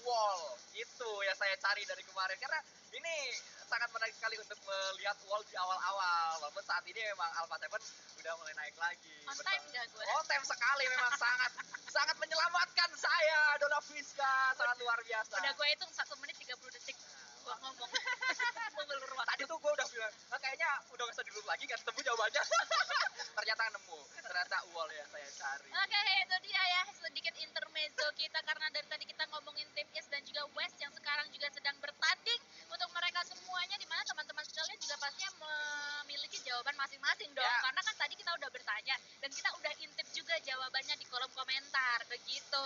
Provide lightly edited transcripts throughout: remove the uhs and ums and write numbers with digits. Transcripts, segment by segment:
wall. Itu yang saya cari dari kemarin karena ini sangat menarik sekali untuk melihat wall di awal-awal. Walaupun saat ini memang Alpha 7 udah mulai naik lagi. On time nggak gue? On time sekali, memang sangat menyelamatkan saya, Dona Fiska, sangat luar biasa. Udah gue hitung 1 menit 30 detik gue ngomong. Mengelur waktu. Tadi tuh gue udah bilang, kayaknya udah gak usah dilur lagi, gak ketemu jawabannya. Ternyata wall yang saya cari. Oke, itu dia ya sedikit intermezzo kita karena dari tadi kita ngomongin tim East dan juga West yang sekarang juga sedang bertanding. Untuk mereka semuanya di mana teman-teman sekalian juga pastinya memiliki jawaban masing-masing dong. Ya. Karena kan tadi kita udah bertanya dan kita udah intip juga jawabannya di kolom komentar begitu.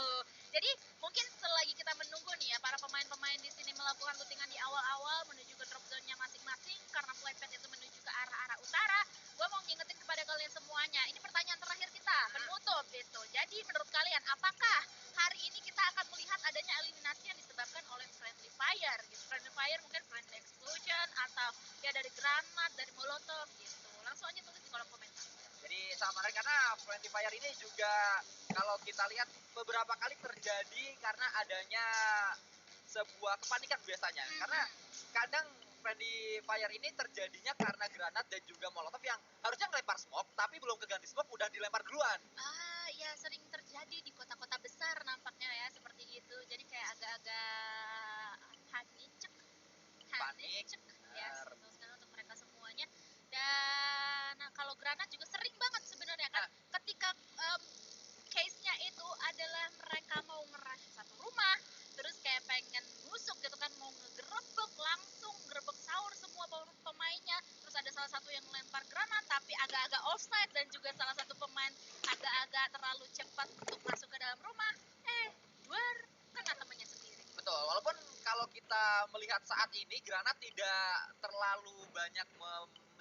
Jadi mungkin selagi kita menunggu nih ya para pemain-pemain di sini melakukan lootingan di awal-awal menuju ke drop zone-nya masing-masing karena flight path itu menuju ke arah utara. Gue mau ngingetin kepada kalian semuanya. Ini pertanyaan terakhir kita, penutup gitu. Jadi menurut kalian apakah hari ini kita akan melihat adanya eliminasi yang disebabkan oleh friendly fire gitu. Friendly fire mungkin friendly explosion atau ya dari granat, dari molotov gitu. Langsung aja tulis di kolom komentar. Jadi sama menarik karena friendly fire ini juga kalau kita lihat beberapa kali terjadi karena adanya sebuah kepanikan biasanya. Karena kadang friendly fire ini terjadinya karena granat dan juga molotov yang harusnya ngelempar smoke tapi belum keganti smoke udah dilempar duluan. Ya sering terjadi di kota-kota besar nampaknya ya seperti itu. Jadi kayak agak-agak panik ya betul sekali untuk mereka semuanya. Dan kalau granat juga sering banget sebenarnya kan ketika case-nya itu adalah mereka mau ngerush satu rumah terus kayak pengen nusuk gitu kan, mau ngegerebek langsung gerebek sahur semua pemainnya, terus ada salah satu yang lempar granat tapi agak-agak offside dan juga salah satu pemain agak-agak terlalu cepat untuk masuk ke dalam rumah, duar kena temannya sendiri. Betul, walaupun kalau kita melihat saat ini granat tidak terlalu banyak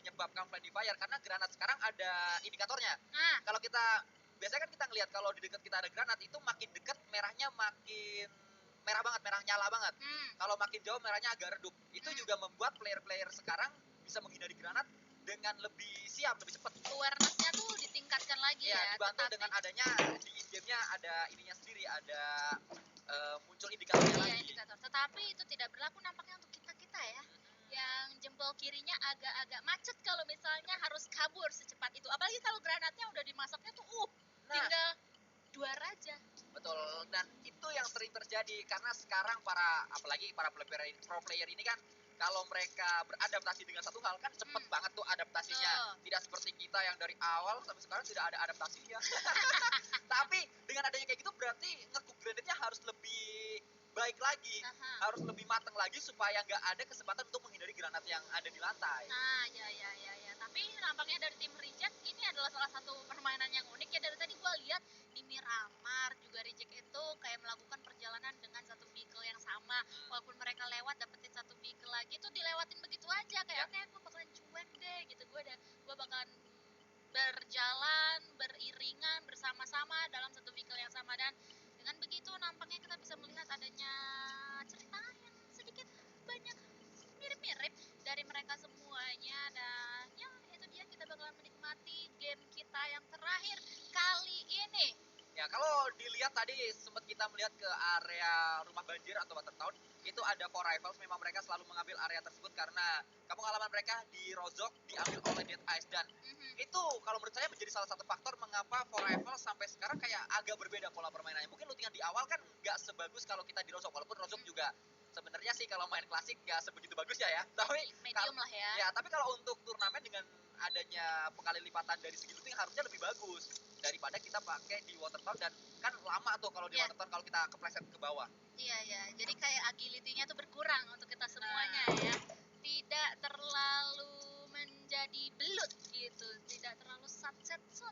menyebabkan friendly fire karena granat sekarang ada indikatornya. Kalau kita biasanya kan kita ngelihat kalau di dekat kita ada granat itu makin dekat merahnya makin merah banget, merah nyala banget. Kalau makin jauh merahnya agak redup. Itu juga membuat player-player sekarang bisa menghindari granat dengan lebih siap, lebih cepat. Awareness-nya tuh ditingkatkan lagi ya. Dibantu dengan adanya di in-game-nya ada ininya sendiri, ada muncul indikatornya lagi. Indikator. Tetapi itu tidak berlaku nampaknya untuk kita-kita ya. Yang jempol kirinya agak-agak macet kalau misalnya harus kabur secepat itu. Apalagi kalau granatnya udah dimasaknya tuh tinggal duar aja. Betul, dan itu yang sering terjadi karena sekarang apalagi para pro player ini kan kalau mereka beradaptasi dengan satu hal kan cepet banget tuh adaptasinya. Tidak seperti kita yang dari awal sampai sekarang tidak ada adaptasinya. Tapi dengan adanya kayak gitu berarti nge-cook granatnya harus lebih baik lagi, harus lebih matang lagi supaya nggak ada kesempatan untuk menghindari granat yang ada di lantai. Ya. Tapi nampaknya dari tim Reject ini adalah salah satu permainan yang unik ya. Dari tadi gue lihat di Miramar juga Reject itu kayak melakukan perjalanan dengan satu vehicle yang sama. Walaupun mereka lewat dapetin satu vehicle lagi tuh dilewatin begitu aja kayak oke, gue bakalan cuek deh gitu. Gue bakalan berjalan beriringan bersama-sama dalam satu vehicle yang sama, dan dengan begitu nampaknya kita bisa melihat adanya cerita yang sedikit banyak mirip-mirip dari mereka semuanya. Dan ya itu dia, kita bakalan menikmati game kita yang terakhir kali ini. Ya kalau dilihat tadi sempat kita melihat ke area rumah banjir atau water town, itu ada 4 Rifles. Memang mereka selalu mengambil area tersebut karena kampung halaman mereka di Rozhok diambil oleh Dead Ice, dan itu kalau menurut saya menjadi salah satu faktor mengapa 4 Rifles sampai sekarang kayak agak berbeda pola permainannya. Mungkin lootingan di awal kan nggak sebagus kalau kita di Rozhok, walaupun Rozhok juga sebenarnya sih kalau main klasik nggak sebegitu bagusnya ya. Tapi medium lah ya. Ya, tapi kalau untuk turnamen dengan adanya pengkali lipatan dari segi looting harusnya lebih bagus daripada kita pakai di Watertown, dan kan lama tuh kalau di Watertown kalau kita kepleset ke bawah. Iya, jadi kayak agility-nya tuh berkurang untuk kita semuanya ya. Tidak terlalu menjadi belut gitu, tidak terlalu sat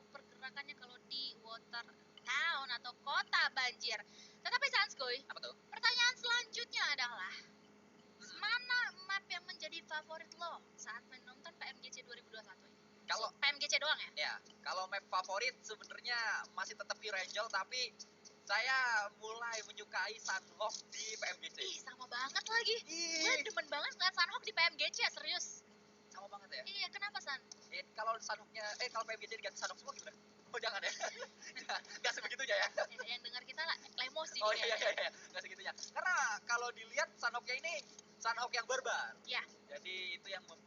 pergerakannya kalau di Watertown atau kota banjir. Tetapi Sanskoy, apa tuh? Pertanyaan selanjutnya adalah mana map yang menjadi favorit lo saat menonton PMGC 2021 ini? Kalau PMGC doang ya? Ya, kalau map favorit sebenarnya masih tetap Erangel, tapi saya mulai menyukai Sunhawk di PMGC. Sama banget lagi. Gue demen banget ngeliat Sunhawk di PMGC, serius. Sama banget ya? Iya, kenapa San? Kalau Sunhawknya, kalau PMGC diganti Sunhawk semua gimana? Oh jangan ya, nggak sebegitunya ya. Yang dengar kita lah emosi. Oh iya, nggak segitunya. Karena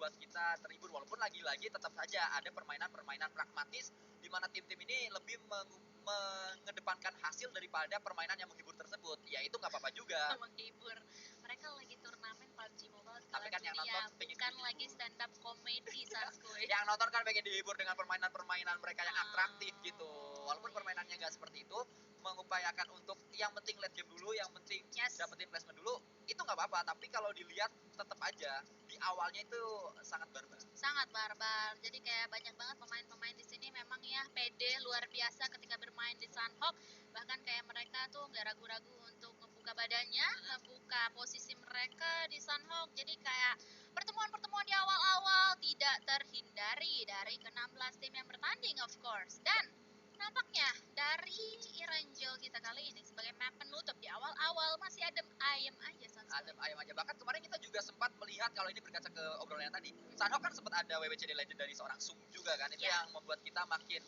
membuat kita terhibur, walaupun lagi-lagi tetap saja ada permainan-permainan pragmatis di mana tim-tim ini lebih mengedepankan hasil daripada permainan yang menghibur tersebut. Ya itu nggak apa-apa juga. Menghibur. Mereka lagi turnamen PUBG Mobile Tapi Skala kan yang Dunia, nonton pengen bukan dihibur. lagi stand up comedy Sanskuy. Yang nonton kan pengen dihibur dengan permainan-permainan mereka yang atraktif gitu. Walaupun Iya. permainannya nggak seperti itu, mengupayakan untuk yang penting late game dulu, yang penting Yes. dapetin placement dulu, itu nggak apa-apa. Tapi kalau dilihat tetap aja di awalnya itu sangat barbar. Sangat barbar. Jadi kayak banyak banget pemain-pemain di sini memang ya pede luar biasa ketika bermain di Sunhawk. Bahkan kayak mereka tuh nggak ragu-ragu untuk ngebuka badannya, ngebuka posisi mereka di Sunhawk. Jadi kayak pertemuan-pertemuan di awal-awal tidak terhindari dari ke-16 tim yang bertanding of course. Dan nampaknya dari Irangel kita kali ini sebagai map penutup di awal-awal masih adem ayem aja Sanskuy. Adem ayam aja. Bahkan kemarin kita juga sempat melihat, kalau ini berkaca ke obrolan yang tadi, Sunhawk kan sempat ada WWCD Legend dari seorang Sung juga kan. Itu Ya. yang membuat kita makin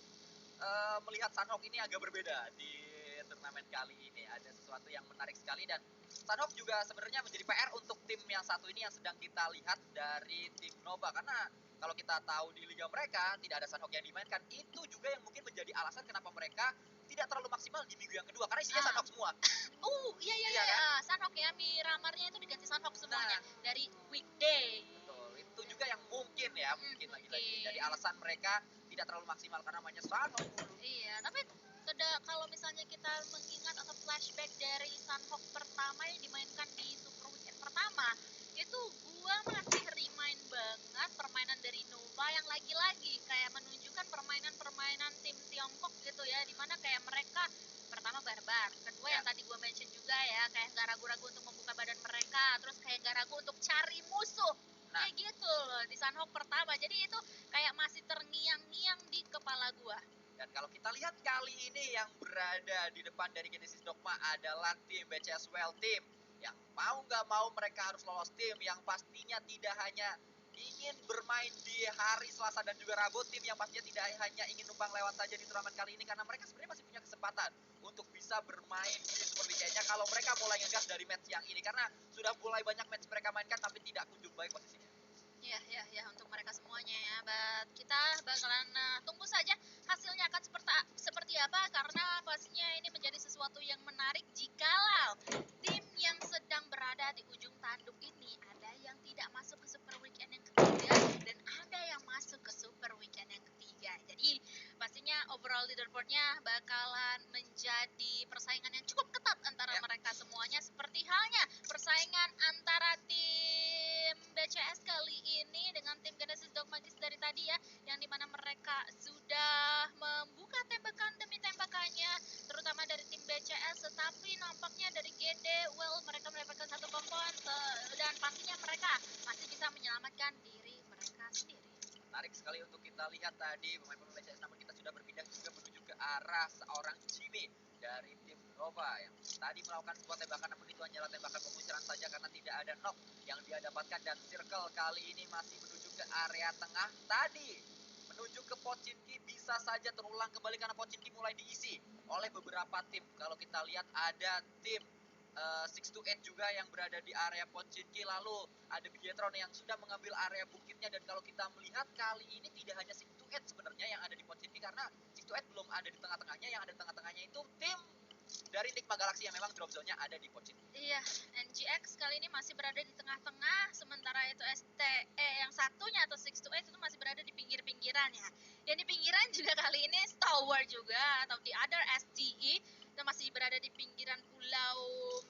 melihat Sunhawk ini agak berbeda di turnamen kali ini. Ada sesuatu yang menarik sekali, dan Sunhawk juga sebenarnya menjadi PR untuk tim yang satu ini yang sedang kita lihat dari tim Nova. Karena kalau kita tahu di liga mereka tidak ada Sunhawk yang dimainkan. Itu juga yang mungkin menjadi alasan kenapa mereka tidak terlalu maksimal di minggu yang kedua, karena isinya Sunhawk semua. Iya Iya kan? Sunhawk ya, Miramarnya itu diganti Sunhawk semuanya Nah, dari weekday. betul. Itu juga yang mungkin ya, mungkin lagi-lagi Mungkin. jadi alasan mereka tidak terlalu maksimal karena mainnya Sunhawk dulu. Iya, tapi kalau misalnya kita mengingat atau flashback dari Sunhawk pertama yang dimainkan di Super Weekend pertama, itu gua masih remind banget permainan dari Nova yang lagi-lagi kayak menunjukkan permainan-permainan tim Tiongkok gitu ya, dimana kayak mereka pertama barbar, kedua Ya. yang tadi gua mention juga ya, kayak gak ragu-ragu untuk membuka badan mereka, terus kayak gak ragu untuk cari musuh. Nah. Kayak gitu loh di Sunhawk pertama. Jadi itu kayak masih terngiang-ngiang di kepala gua. Dan kalau kita lihat kali ini yang berada di depan dari Genesis Dogma adalah tim BCS Well Team. Yang mau nggak mau mereka harus lolos tim, yang pastinya tidak hanya ingin bermain di hari Selasa dan juga Rabu, tim yang pastinya tidak hanya ingin numpang lewat saja di turnamen kali ini, karena mereka sebenarnya masih punya kesempatan untuk bisa bermain di Super Weekend-nya kalau mereka mulai ngegas dari match yang ini, karena sudah mulai banyak match mereka mainkan tapi tidak kunjung baik posisinya. Ya, untuk mereka semuanya ya. Kita bakalan tunggu saja hasilnya akan seperti apa, karena pastinya ini menjadi sesuatu yang menarik jikalau tim yang sedang berada di ujung tanduk ini ada yang tidak masuk ke Super Weekend yang ketiga dan ada yang masuk ke Super Weekend yang ketiga. Jadi pastinya overall leaderboardnya bakalan menjadi persaingan yang cukup ketat antara Ya. mereka semuanya, seperti halnya persaingan antara tim BCS kali ini dengan tim Genesis Dogmagis dari tadi ya, yang dimana mereka sudah membuka tembakan demi tembakannya, terutama dari tim BCS, tetapi nampaknya dari GD, mereka mendapatkan satu kompon, dan pastinya mereka masih bisa menyelamatkan diri mereka sendiri. Menarik sekali untuk kita lihat tadi pemain-pemain BCS, namun kita sudah berpindah juga menuju ke arah seorang Jimmy dari tim Nova yang tadi melakukan sebuah tembakan, namun itu hanyalah tembakan pengusiran saja karena tidak ada knock yang dia dapatkan, dan circle kali ini masih menuju ke area tengah. Tadi menuju ke Pochinki bisa saja terulang kembali karena Pochinki mulai diisi oleh beberapa tim. Kalau kita lihat ada tim 628 juga yang berada di area Pochinki, lalu ada Bigetron yang sudah mengambil area bukitnya, dan kalau kita melihat kali ini tidak hanya 628 sebenarnya yang ada di Pochinki, karena 628 belum ada di tengah-tengahnya, yang ada di tengah-tengahnya itu tim dari Enigma Galaxy yang memang drop zone-nya ada di Pochinki. Iya, NGX kali ini masih berada di tengah-tengah, sementara itu STE yang satunya atau 628 itu masih berada di pinggir-pinggiran ya. Dan di pinggiran juga kali ini Tower juga atau the other STE itu masih berada di pinggiran pulau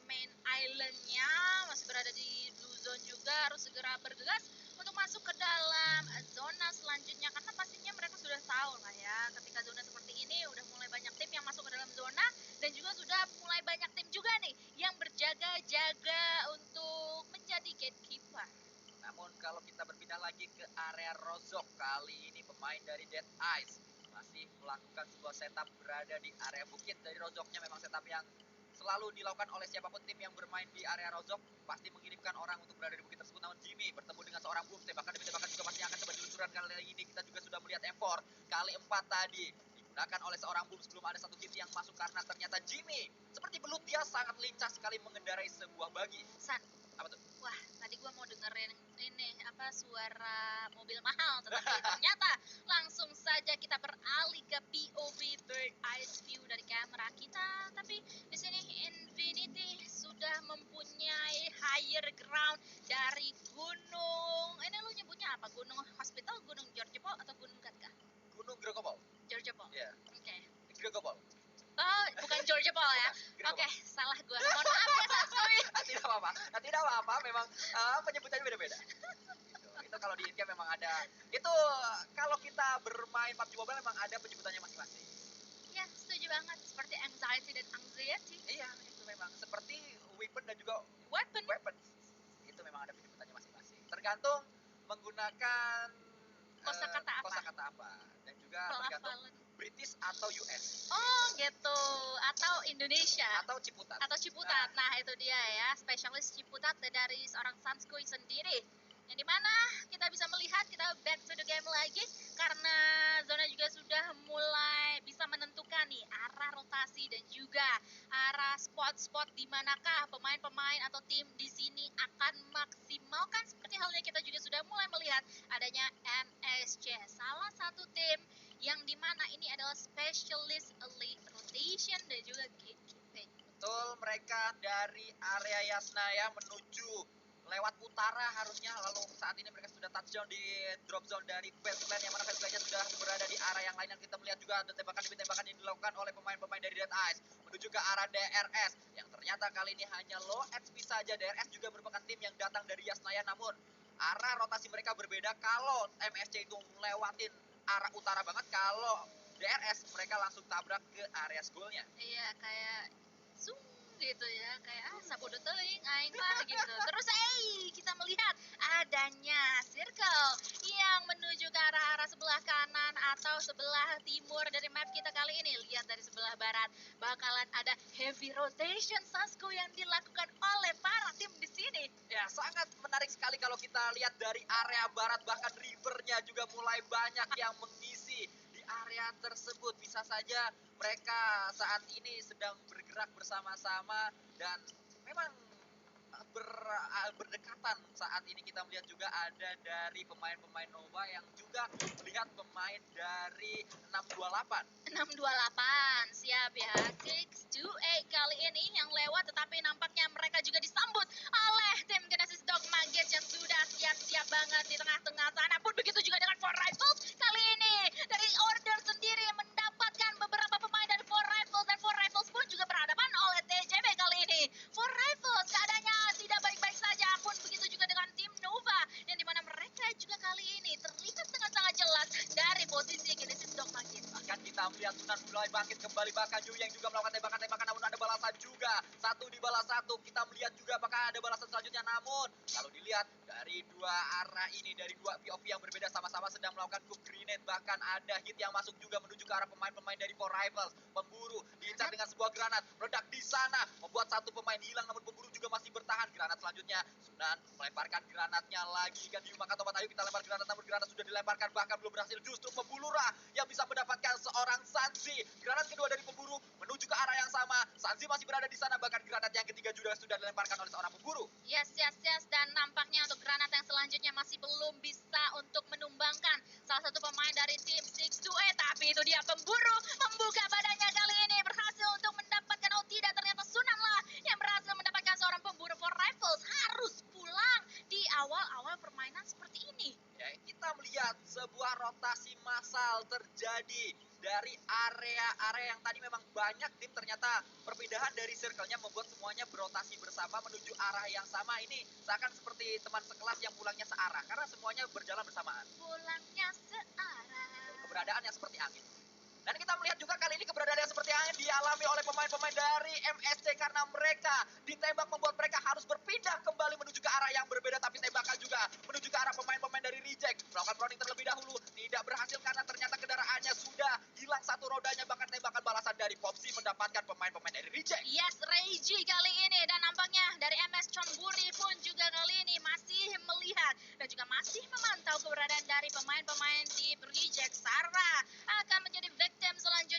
main island-nya, masih berada di blue zone juga, harus segera bergegas untuk masuk ke dalam zona selanjutnya, karena pastinya mereka sudah tahu lah ya, ketika zona seperti ini udah mulai banyak tim yang masuk ke dalam zona, dan juga sudah mulai banyak tim juga nih yang berjaga-jaga untuk menjadi gatekeeper. Namun kalau kita berpindah lagi ke area Rozok, kali ini pemain dari Dead Eyes masih melakukan sebuah setup berada di area bukit. Dari Rozoknya memang setup yang selalu dilakukan oleh siapapun tim yang bermain di area Rozok, pasti mengirimkan orang untuk berada di bukit tersebut. Namun Jimmy bertemu dengan seorang Boom, tembakan demi tembakan juga pasti akan coba diluncurkan. Kali ini kita juga sudah melihat M4 kali 4 tadi digunakan oleh seorang Bulls. Belum ada satu hit yang masuk karena ternyata Jimmy seperti belut, dia sangat lincah sekali mengendarai sebuah bagi. San, Apa tuh? wah tadi gua mau dengerin ini apa suara mobil mahal, tetapi ternyata langsung saja kita beralih ke POV Bird Eyes View dari kamera kita. Tapi di sini Infinity sudah mempunyai higher ground dari gunung. Ini lu nyebutnya apa? Gunung Hospital, Gunung George Paul atau Gunung Gatka? Gunung Gregobol. George Paul. Iya, Oke. Gregobol. Oh, bukan George Paul ya. Gregobol. Oke, salah gua. Mohon maaf ya Sanskoy. Tidak apa-apa. Tidak apa-apa, memang penyebutannya beda-beda. Itu kalau di in-game memang ada. Itu kalau kita bermain PUBG Mobile memang ada penyebutannya masing-masing. Ya, setuju banget. Seperti anxiety dan anxiety. Iya, itu memang seperti weapon dan juga Weapon. weapon. Itu memang ada penyebutannya masing-masing. Tergantung menggunakan Kosakata apa? kosakata apa, dan juga tergantung Pelafalan. British atau US Oh, gitu. Atau Indonesia. atau Ciputat. Atau Ciputat. Nah, itu dia ya. Spesialis Ciputat dari seorang Sanskoy sendiri. Yang dimana kita bisa melihat, kita back to the game lagi. Karena zona juga sudah mulai bisa menentukan nih arah rotasi dan juga arah spot-spot di manakah pemain-pemain atau tim di sini akan maksimalkan. Seperti halnya kita juga sudah mulai melihat adanya MSC, salah satu tim yang dimana ini adalah specialist elite rotation dan juga gatekeeping. Betul, mereka dari area Yasnaya menuju lewat utara harusnya, lalu saat ini mereka sudah touchdown di drop zone dari Fastland, yang mana Fastland-nya sudah berada di area yang lain. Dan kita melihat juga ada tembakan demi tembakan yang dilakukan oleh pemain-pemain dari Dead Eyes menuju ke arah DRS, yang ternyata kali ini hanya low HP saja. DRS juga merupakan tim yang datang dari Yasnaya, namun arah rotasi mereka berbeda. Kalau MSC itu melewatin arah utara banget, kalau DRS mereka langsung tabrak ke area goalnya. Iya, kayak zoom gitu ya, kayak sabodo teuing aing mah gitu. Terus kita melihat adanya circle yang menuju ke arah sebelah kanan atau sebelah timur dari map kita kali ini. Lihat dari sebelah barat bakalan ada heavy rotation Sasko yang dilakukan oleh para tim di sini. Ya, sangat menarik sekali kalau kita lihat dari area barat, bahkan rivernya juga mulai banyak yang mengisi di area tersebut. Bisa saja mereka saat ini sedang bergerak bersama-sama dan memang berdekatan. Saat ini kita melihat juga ada dari pemain-pemain Nova yang juga melihat pemain dari 628. 628 siap ya. 628 kali ini yang lewat, tetapi nampaknya mereka juga disambut oleh tim Genesis Dogma Gates yang sudah siap-siap banget di tengah-tengah sana. Pun begitu juga dengan Four Rifles kali ini dari Order sendiri mendapatkan beberapa pemain dari Four Rifles, dan Four Rifles pun juga berhadapan oleh TJB kali ini. Four Rifles keadaannya tidak baik-baik saja, pun begitu juga dengan tim Nova yang dimana mereka juga kali ini terlihat dengan sangat jelas dari posisi Genesis Dogma Gates. Bahkan kita melihat Sunan mulai bangkit kembali, bahkan Yu yang juga melakukan tembakan-tembakan, namun ada balasan juga. Satu di balas satu, kita melihat juga apakah ada balasan selanjutnya, namun kalau dilihat dari dua arah ini, dari dua POV yang berbeda, sama-sama sedang melakukan cook grenade. Bahkan ada hit yang masuk juga menuju ke arah pemain-pemain dari Four Rivals. Pemburu diincar dengan sebuah granat, meledak di sana, membuat satu pemain hilang, namun pemburu juga masih bertahan. Granat selanjutnya, Sunan melemparkan granatnya lagi kan di maka tempat. Ayo kita lempar granat, namun granat sudah dilemparkan, bahkan belum berhasil. Justru pemburu yang bisa mendapatkan seorang Sanzi. Granat kedua dari pemburu menuju ke arah yang sama. Sanzi masih berada di sana, bahkan granat yang ketiga juga sudah dilemparkan oleh seorang pemburu. Yes. Dan nampaknya untuk granat yang selanjutnya masih belum bisa untuk menumbangkan salah satu pemain dari tim 628. Tapi itu dia pemburu membuka badannya kali ini, berhasil untuk mendapatkan, oh tidak, ternyata Sunan lah yang berhasil mendapatkan seorang pemburu. Four Rifles harus pulang di awal-awal permainan seperti ini. Ya, kita melihat sebuah rotasi massal terjadi dari area-area yang tadi memang banyak tim. Ternyata perpindahan dari circle-nya membuat semuanya berotasi bersama menuju arah yang sama. Ini seakan seperti teman sekelas yang pulangnya searah, karena semuanya berjalan bersamaan. Pulangnya searah. Keberadaan yang seperti angin. Dan kita melihat juga kali ini keberadaan yang seperti angin dialami oleh pemain-pemain dari MSC, karena mereka ditembak membuat mereka harus berpindah kembali menuju ke arah yang berbeda. Tapi tembakan juga menuju ke arah pemain-pemain dari Reject. Melakukan proning terlebih dahulu, tidak berhasil karena ternyata kendaraannya sudah hilang satu rodanya. Bahkan tembakan balasan dari Popsi mendapatkan pemain-pemain dari Reject. Yes, Reiji kali ini, dan nampaknya dari MS Chonburi pun juga kali ini masih melihat dan juga masih memantau keberadaan dari pemain-pemain tim Reject. Sarah akan menjadi victim selanjutnya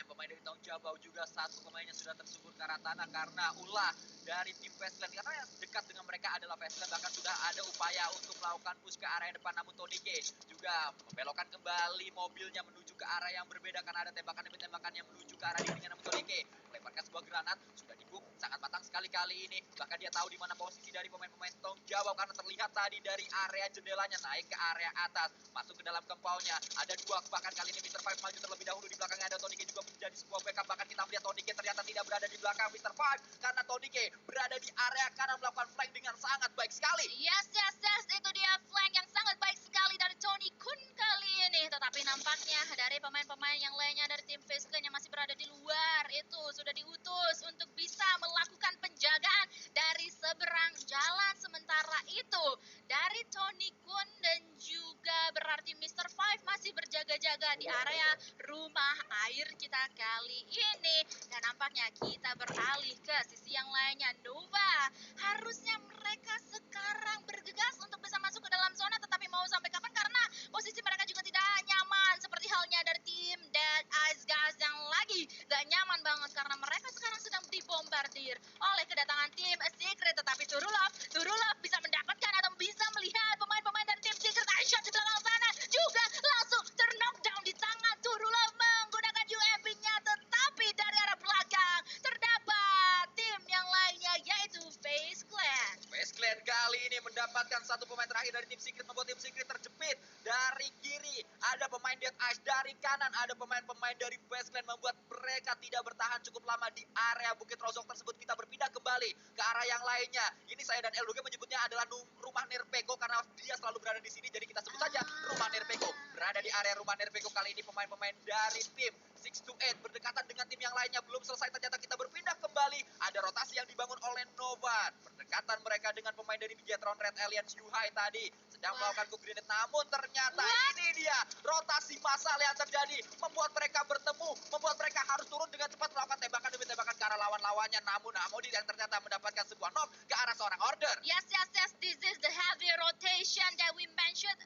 pemain-pemain dari Tong Jabau juga satu pemainnya sudah tersungkur ke arah tanah karena ulah dari tim Fastland. Karena yang dekat dengan mereka adalah Fastland, bahkan sudah ada upaya untuk melakukan push ke area depan, namun Tonike juga membelokkan kembali mobilnya menuju ke arah yang berbeda karena ada tembakan demi tembakan yang menuju ke arah dirinya, namun Tonike melemparkan sebuah granat, sudah dibuk sangat matang sekali kali ini. Bahkan dia tahu di mana posisi dari pemain-pemain Tong Jawab karena terlihat tadi dari area jendelanya naik ke area atas, masuk ke dalam kempaunya. Ada dua, bahkan kali ini Mr. Five maju terlebih dahulu, di belakangnya ada Tonike juga menjadi sebuah backup. Bahkan kita melihat Tonike ternyata tidak berada di belakang Mr. Five karena Tonike berada di area kanan melakukan flank dengan sangat baik sekali. Yes, yes, yes, itu dia flank yang sangat baik sekali dari Tony Kun kali ini. Tetapi nampaknya dari pemain-pemain yang lainnya dari tim Fastland yang masih berada di luar itu sudah diutus untuk bisa melakukan penjagaan dari seberang jalan. Sementara itu dari Tony Kun dan juga berarti Mr. Five masih berjaga-jaga di area rumah air kita kali ini. Dan nampaknya kita beralih ke sisi yang lainnya. Nova, harusnya mereka sekarang bergegas untuk bisa masuk ke dalam zona, tetapi mau sampai kapan karena posisi mereka juga tidak nyaman seperti halnya dari tim Dead Eyes Guys yang lagi gak nyaman banget karena mereka sekarang sedang dibombardir oleh kedatangan tim Secret. Tetapi Turulov bisa mendapatkan atau bisa melihat pemain-pemain dari tim Secret. Shot di belakang sana juga langsung terknockdown di tangan Turulov menggunakan UAV-nya, tetapi dari arah belakang terdapat tim yang lainnya yaitu Face Clan. Face Clan kali ini mendapatkan satu pemain terakhir dari tim Secret, membuat tim Secret terjepit. Dari kiri ada pemain Dead Eyes, dari kanan ada pemain-pemain dari Face Clan, membuat mereka tidak bertahan cukup lama di area Bukit Rozok tersebut. Kita berpindah kembali ke arah yang lainnya. Ini saya dan Eldoge menyebutnya adalah rumah Nerpeko karena dia selalu berada di sini, jadi kita sebut saja rumah Nerpeko. Berada di area rumah Nerpeko kali ini pemain-pemain dari tim 628 berdekatan dengan tim yang lainnya. Belum selesai ternyata kita berpindah kembali. Ada rotasi yang dibangun oleh Novan. Berdekatan mereka dengan pemain dari Bigetron Red Alliance Yuhai tadi sedang melakukan cook grenade, namun ternyata ini dia rotasi massal yang terjadi membuat mereka bertemu, membuat mereka harus turun dengan cepat melakukan tembakan demi tembakan ke arah lawan-lawannya. Namun Amodi yang ternyata mendapatkan sebuah knock ke arah seorang order. Yes, yes, yes, this is the heavy rotation that we mentioned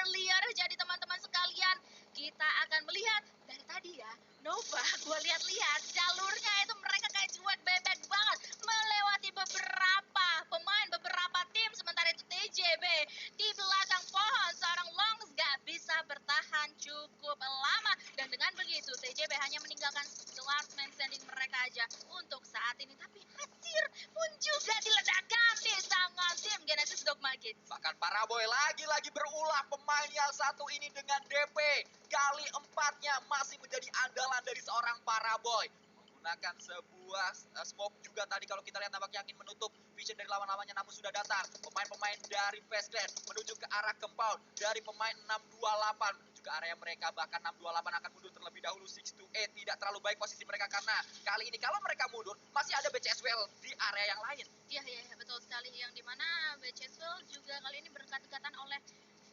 earlier. Jadi teman-teman sekalian, kita akan melihat dari tadi ya, Nova, gue lihat-lihat jalurnya itu mereka kayak cuek bebek banget, melewati beberapa pemain, beberapa tim. Sementara itu TJB di belakang pohon, seorang Longs gak bisa bertahan cukup lama. Dan dengan begitu TJB hanya meninggalkan last man standing mereka aja untuk saat ini. Tapi hasil pun juga diledakkan di tangan tim Genesis Dogma Kids. Bahkan Paraboy lagi-lagi berulah, pemain yang satu ini dengan DP kali 4-nya masih menjadi andalan dari seorang Paraboy. Menggunakan sebuah smoke juga tadi kalau kita lihat nampaknya ingin menutup vision dari lawan-lawannya, namun sudah datang pemain-pemain dari Face Clan menuju ke arah compound dari pemain 628 menuju ke area mereka. Bahkan 628 akan mundur terlebih dahulu. 628 tidak terlalu baik posisi mereka karena kali ini kalau mereka mundur masih ada BCSWL di area yang lain. Iya, betul sekali, yang dimana BCSWL juga kali ini berdekat-dekatan oleh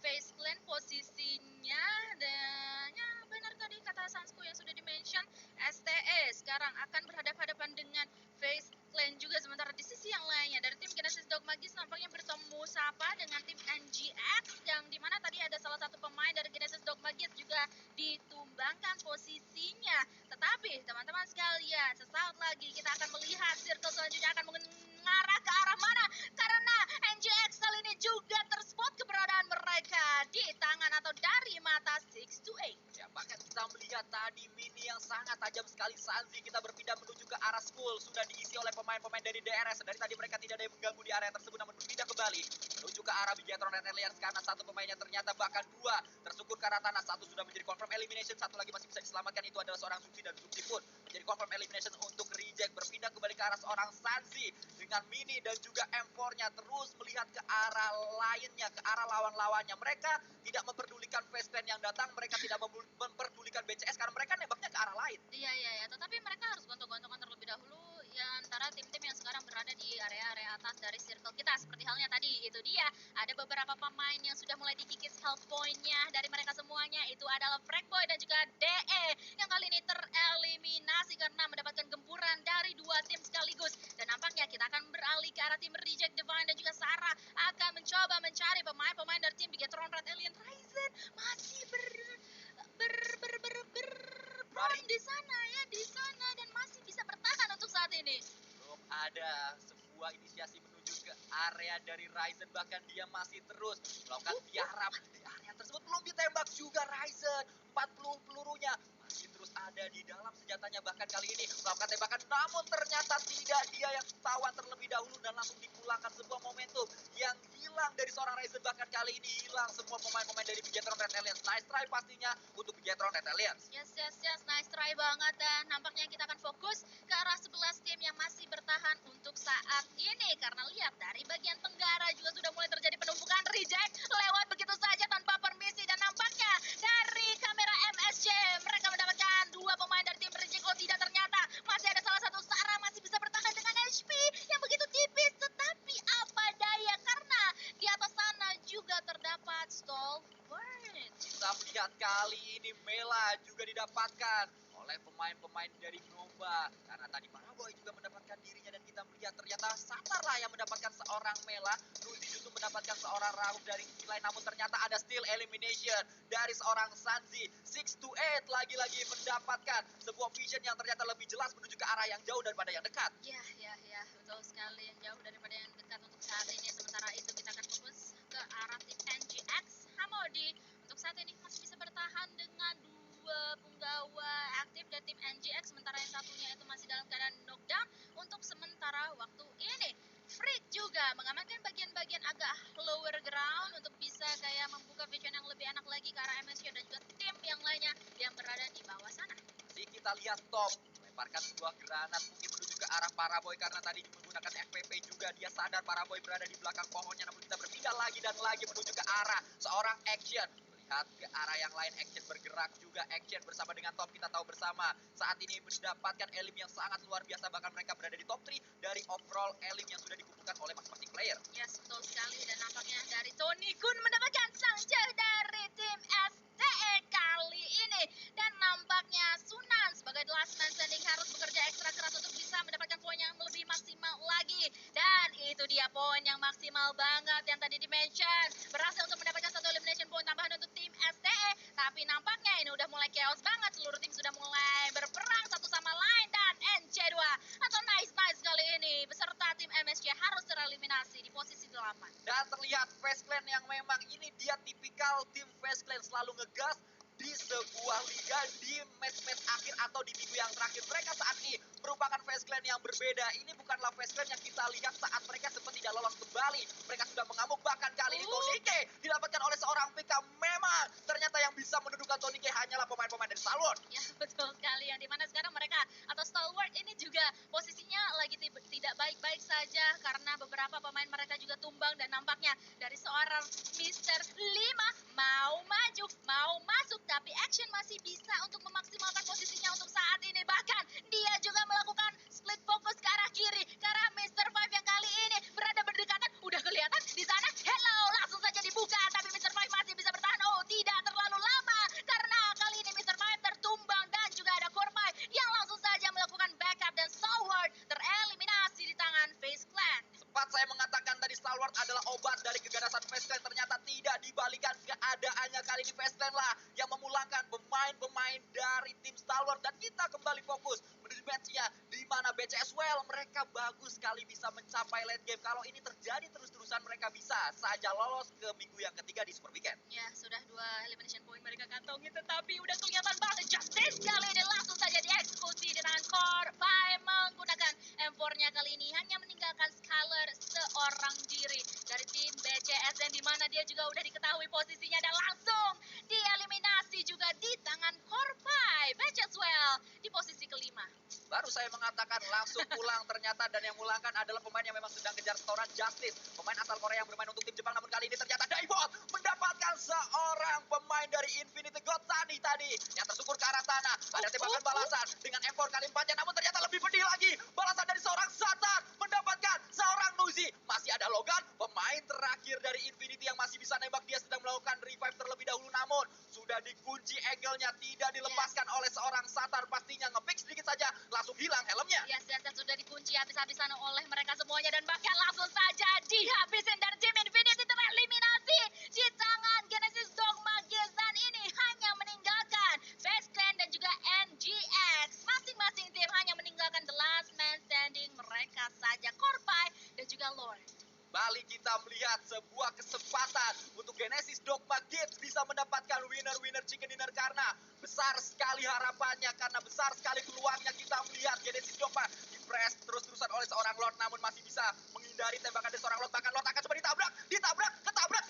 Face Clan posisinya. Dan ya benar tadi kata Sansku yang sudah dimention, STE sekarang akan berhadapan-hadapan dengan Face Clan juga. Sementara di sisi yang lainnya dari tim Genesis Dogma Kids nampaknya bertemu sapa dengan tim NGX, yang dimana tadi ada salah satu pemain dari Genesis Dogma Kids juga ditumbangkan posisinya. Tetapi teman-teman sekalian, sesaat lagi kita akan melihat circle selanjutnya akan mengarah ke arah mana, karena NGX kali ini juga terspot keberadaan mereka di tangan atau dari mata 628. Ya, bahkan kita melihat tadi mini yang sangat tajam sekali Sanzi. Kita berpindah menuju ke arah school, sudah diisi oleh pemain-pemain dari DRS. Dari tadi mereka tidak ada yang mengganggu di area tersebut, namun berpindah kembali menuju ke arah Bigetron Red Alliance karena satu pemainnya ternyata bahkan dua tersungkur ke arah tanah. Satu sudah menjadi confirm elimination, satu lagi masih bisa diselamatkan, itu adalah seorang Zuxi, dan Zuxi pun menjadi confirm elimination untuk reject. Berpindah kembali ke arah seorang Sanzi dengan mini dan juga M4-nya, terus melihat ke arah lainnya, ke arah lawan-lawannya. Mereka tidak memperdulikan Face Clan yang datang, mereka tidak memperdulikan BCS karena mereka nembaknya ke arah lain. Iya, tetapi mereka harus gontok-gontokan terlebih dahulu ya antara tim-tim yang sekarang berada di area-area atas dari circle kita. Seperti halnya tadi, itu dia, ada beberapa pemain yang sudah mulai dikikis health point-nya dari mereka semuanya. Itu adalah Frankboy dan juga DE yang kali ini tereliminasi karena mendapatkan gempuran dari dua tim sekaligus. Dan nampaknya kita akan beralih ke arah tim Reject Divine dan juga Sarah akan mencoba mencari pemain-pemain dari tim Bigetron Red Alien. Ryzen masih berperang di sana ya, area dari Ryzen, bahkan dia masih terus melakukan tiarap di area tersebut. Belum ditembak juga Ryzen, 40 pelurunya masih terus ada di dalam senjatanya, bahkan kali ini melakukan tembakan, namun ternyata tidak, dia yang tawan terlebih dahulu dan langsung dipulangkan. Sebuah momentum yang hilang dari seorang Ryzen, bahkan kali ini hilang semua pemain-pemain dari Bigetron Red Alliance. Nice try pastinya untuk Bigetron Red Alliance. Yes, nice try banget, dan nampaknya kita akan fokus ke arah 11 tim yang masih bertahan untuk saat ini, karena lihat dari bagian tenggara juga sudah mulai terjadi penumpukan reject lewat begitu saja tanpa permisi, dan nampaknya dari kamera MSC mereka mendapatkan dua pemain dari tim reject. Oh tidak, ternyata masih ada salah satu Sarah masih bisa bertahan dengan HP yang begitu tipis, tetapi apa daya karena di atas sana juga terdapat Stalwart. Kita melihat kali ini Mela juga didapatkan oleh pemain-pemain dari Nova, karena tadi Paraboy juga mendapatkan dirinya, dan kita melihat ternyata Satara yang mendapatkan seorang Mela, Nuzi justru mendapatkan seorang Rauf dari sisi lain, namun ternyata ada still elimination dari seorang Sanzi. 6 to 8 lagi-lagi mendapatkan sebuah vision yang ternyata lebih jelas menuju ke arah yang jauh daripada yang dekat. Ya, betul sekali, yang jauh daripada yang dekat untuk saat ini. Sementara itu kita akan fokus ke arah tim NGX. Hamodi untuk saat ini masih bisa bertahan dengan dua punggawa aktif dari tim NGX, sementara yang satunya itu masih dalam keadaan knockdown untuk sementara waktu ini. Freak juga mengamankan bagian-bagian agak lower ground untuk bisa kayak membuka vision yang lebih enak lagi ke arah MSC dan juga tim yang lainnya yang berada di bawah sana. Jadi kita lihat Top melemparkan sebuah granat mungkin menuju ke arah Paraboy, karena tadi menggunakan FPP juga dia sadar Paraboy berada di belakang pohonnya, namun kita berpindah lagi dan lagi menuju ke arah seorang Action. Melihat ke arah yang lain, Action bergerak juga. Action bersama dengan Top, kita tahu bersama saat ini mendapatkan elim yang sangat luar biasa, bahkan mereka berada di top 3 dari overall elim yang sudah dikumpulkan oleh masing-masing player. Yes, betul sekali, dan nampaknya dari Tony Kun mendapatkan sang jauh dari tim STE kali ini, dan nampaknya Sunan sebagai last man standing harus bekerja ekstra keras untuk bisa mendapatkan poin yang lebih maksimal lagi, dan itu dia poin yang maksimal banget yang tadi di-mention, berhasil untuk mendapatkan satu elimination point tambahan untuk tim STE, tapi nampaknya ini udah mulai chaos banget, seluruh tim sudah mulai berperang satu sama lain, dan NC2 atau nice kali ini beserta tim MSC harus tereliminasi di posisi 8. Dan terlihat Face Clan yang memang ini dia tipikal tim Face Clan selalu ngegas di sebuah liga di match-match akhir atau di minggu yang terakhir. Mereka saat ini merupakan Face Clan yang berbeda. Ini bukanlah Face Clan yang kita lihat saat mereka sempat tidak lolos kembali. Mereka sudah mengamuk, bahkan kali ini Tonike didapatkan oleh seorang PK. Memang ternyata yang bisa mendudukan Tonike hanyalah pemain-pemain dari Stalwart. Ya, betul sekali, yang dimana sekarang mereka atau Stalwart ini juga posisinya lagi tidak baik-baik saja karena beberapa pemain mereka juga tumbang, dan nampaknya dari seorang Mr. 5 mau maju, mau masuk, tapi Action masih bisa untuk memaksimalkan posisinya untuk saat ini. Bahkan dia juga melakukan split fokus ke arah kiri, ke arah Mr. 5 yang kali ini berada berdekatan. Udah kelihatan di sana, hello, langsung saja dibuka, tapi Mr. 5 masih bisa bertahan. Oh, tidak terlalu lama, karena kali ini Mr. 5 tertumbang, dan juga ada Korpai yang langsung saja melakukan backup, dan Stalwart tereliminasi di tangan Face Clan. Sempat saya mengatakan tadi Stalwart adalah obat dari keganasan Face Clan, ternyata tidak, dibalikan keadaannya. Kali ini Face Clan lah yang memulangkan pemain-pemain dari tim Stalwart, dan kita kembali fokus menuju match-nya, di mana BCS mereka bagus sekali bisa mencapai late game. Kalau ini terjadi terus-terusan, mereka bisa saja lolos ke minggu yang ketiga di Super Weekend. Ya, sudah 2 elimination point mereka kantongi, tetapi udah kelihatan banget Justice kali ini langsung saja dieksekusi di tangan Korpai menggunakan M4-nya. Kali ini hanya meninggalkan Skyler seorang diri dari tim BCS, dan dimana dia juga udah diketahui posisinya dan langsung dieliminasi juga di tangan Korpai. BCS di posisi kelima. Baru saya mengatakan langsung pulang ternyata, dan yang mulangkan adalah pemain yang memang sedang kejar setoran, Justice, pemain asal Korea yang bermain untuk tim Jepang, namun kali ini ternyata Daibot mendapatkan seorang pemain dari Infinity God Sunny tadi yang tersungkur ke arah sana. Ada tembakan balasan dengan M4 kali 4-nya, namun ternyata lebih pedih lagi, balasan dari seorang Satar mendapatkan seorang Nuzi. Masih ada Logan, pemain terakhir dari Infinity yang masih bisa nembak. Dia sedang melakukan revive terlebih dahulu, namun sudah dikunci angle-nya, tidak dilepaskan oleh seorang Satar. Pastinya nge-pick sedikit saja langsung hilang helmnya. Yes, sudah dikunci habis-habisan oleh mereka semuanya, dan bahkan langsung saja dihabisin, dan tim Infinity tereliminasi. melihat sebuah kesempatan untuk Genesis Dogma Kids bisa mendapatkan winner chicken dinner karena besar sekali harapannya, karena besar sekali peluangnya. Kita melihat Genesis Dogma di-press terus-terusan oleh seorang Lord namun masih bisa menghindari tembakan dari seorang Lord. Bahkan Lord akan coba ditabrak,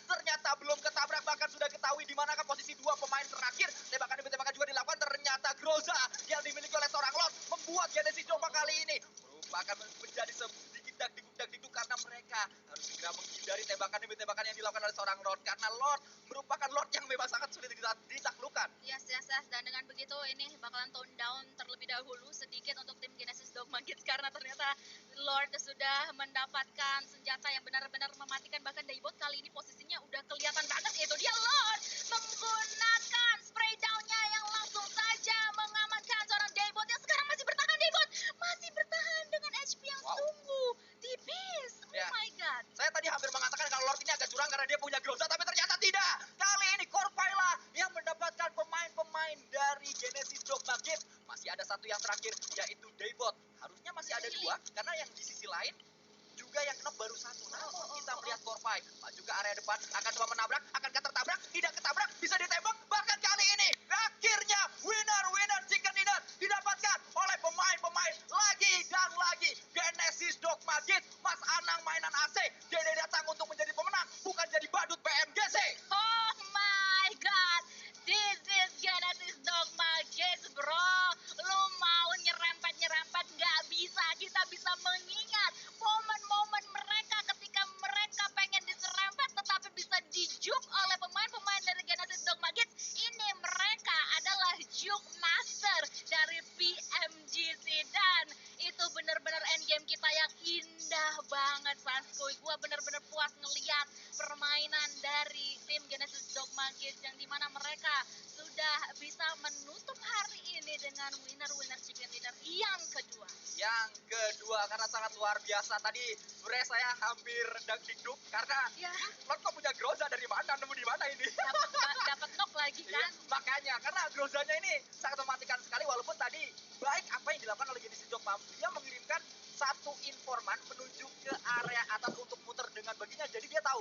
ternyata belum ketabrak, bahkan sudah ketahui di manakah posisi dua pemain terakhir. Tembakan demi tembakan juga dilakukan, ternyata Groza yang dimiliki oleh seorang Lord membuat Genesis Dogma kali ini merupakan menjadi sedikit dak-dikduk karena mereka harus segera menghindari tembakan demi tembakan yang dilakukan oleh seorang Lord, karena Lord merupakan Lord yang memang sangat sulit ditaklukkan. Yes. Dan dengan begitu ini bakalan tone down terlebih dahulu sedikit untuk tim Genesis Dogma Kids karena ternyata Lord sudah mendapatkan senjata yang benar-benar mematikan. Bahkan Daybot kali ini posisinya udah kelihatan banget, itu dia Lord menggunakan spray down-nya yang langsung saja mengamankan seorang Daybot yang sekarang masih bertahan. Daybot masih bertahan dengan HP yang sungguh tipis. Oh my god. Saya tadi hampir mengatakan kalau Lord ini agak curang karena dia punya Groza, tapi ternyata tidak. Kali ini Corpaila yang mendapatkan pemain-pemain dari Genesis Dogma Kids. Masih ada satu yang terakhir, yaitu Daybot. Harusnya masih ada dua, karena yang di sisi lain juga yang knock baru satu. Namun kita melihat Corpai maju ke area depan, akan coba menabrak, akankah tertabrak? Tidak ketabrak, bisa ditembak. Bahkan kali ini akhirnya winner chicken dinner didapatkan oleh pemain-pemain lagi dan lagi. Genesis Dogma Kids, Mas Anang mainan AC. Dede datang untuk menjadi pemenang, bukan jadi badut PMGC. Oh my god, this is Genesis Dogma Kids bro. Lu mau nyerempet gak bisa. Kita bisa mengingat momen-momen mereka ketika mereka pengen diserempet tetapi bisa dijuk oleh pemain-pemain dari Genesis Dogma Kids. Ini mereka adalah juke master dari PMGC dan itu benar-benar endgame kita yang indah banget Sanskuy. Gua benar-benar puas ngeliat permainan dari tim Genesis Dogma Kids yang dimana mereka sudah bisa menutup hari ini dengan winner chicken dinner yang kedua. Yang kedua karena sangat luar biasa. Tadi sebenarnya saya hampir dak-dikduk karena Lord kok punya Groza dari mana, nemu di mana ini? Dapat knock lagi kan? Makanya karena Grozanya ini sangat mematikan sekali, walaupun tadi baik apa yang dilakukan oleh Genesis Dogma, dia mengirimkan satu informan menuju ke area atas untuk muter dengan baginya, jadi dia tahu